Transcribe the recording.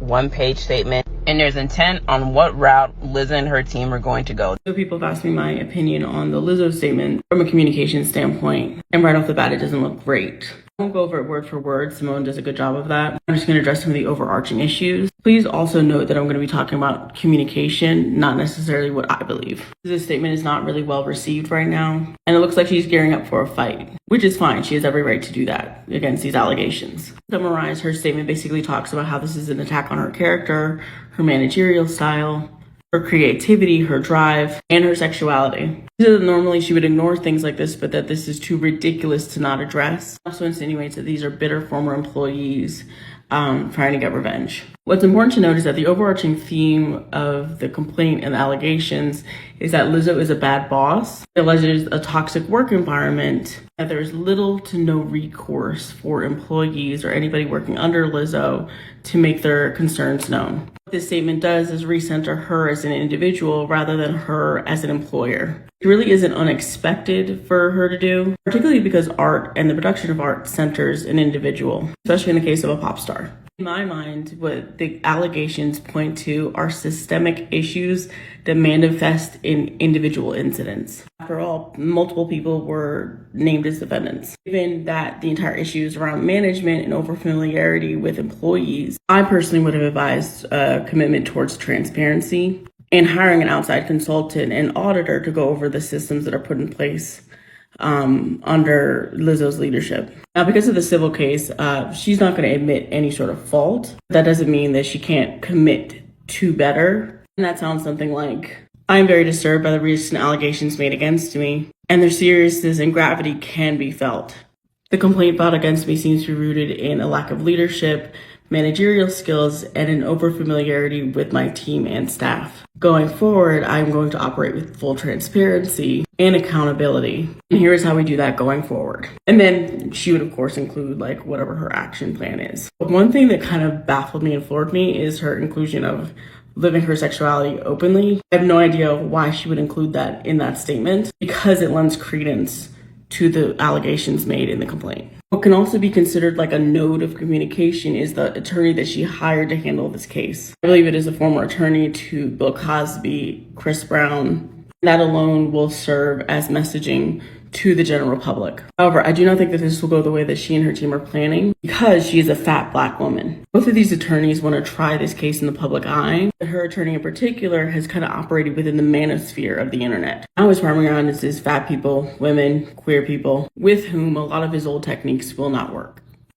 one-page statement, and there's intent on what route Lizzo and her team are going to go. So people have asked me my opinion on the Lizzo statement from a communication standpoint, and right off the bat, it doesn't look great. I won't go over it word for word. Simone does a good job of that. I'm just going to address some of the overarching issues. Please also note that I'm going to be talking about communication, not necessarily what I believe. This statement is not really well received right now, and it looks like she's gearing up for a fight, which is fine. She has every right to do that against these allegations. To summarize, her statement basically talks about how this is an attack on her character, her managerial style, her creativity, her drive, and her sexuality. Normally she would ignore things like this, but that this is too ridiculous to not address. Also insinuates that these are bitter former employees trying to get revenge. What's important to note is that the overarching theme of the complaint and the allegations is that Lizzo is a bad boss. It alleges a toxic work environment, that there's little to no recourse for employees or anybody working under Lizzo to make their concerns known. What this statement does is recenter her as an individual rather than her as an employer. It really isn't unexpected for her to do, particularly because art and the production of art centers an individual, especially in the case of a pop star. In my mind, what the allegations point to are systemic issues that manifest in individual incidents. After all, multiple people were named as defendants. Given that the entire issue is around management and overfamiliarity with employees, I personally would have advised a commitment towards transparency and hiring an outside consultant and auditor to go over the systems that are put in place under Lizzo's leadership. Now, because of the civil case, she's not going to admit any sort of fault. That doesn't mean that she can't commit to better. And that sounds something like, I am very disturbed by the recent allegations made against me, and their seriousness and gravity can be felt. The complaint filed against me seems to be rooted in a lack of leadership, managerial skills, and an overfamiliarity with my team and staff. Going forward, I'm going to operate with full transparency and accountability. And here is how we do that going forward. And then she would, of course, include like whatever her action plan is. But one thing that kind of baffled me and floored me is her inclusion of living her sexuality openly. I have no idea why she would include that in that statement, because it lends credence to the allegations made in the complaint. What can also be considered like a node of communication is the attorney that she hired to handle this case. I believe it is a former attorney to Bill Cosby, Chris Brown. That alone will serve as messaging to the general public. However, I do not think that this will go the way that she and her team are planning, because she is a fat Black woman. Both of these attorneys want to try this case in the public eye, but her attorney in particular has kind of operated within the manosphere of the internet. Now his primary audience is fat people, women, queer people, with whom a lot of his old techniques will not work.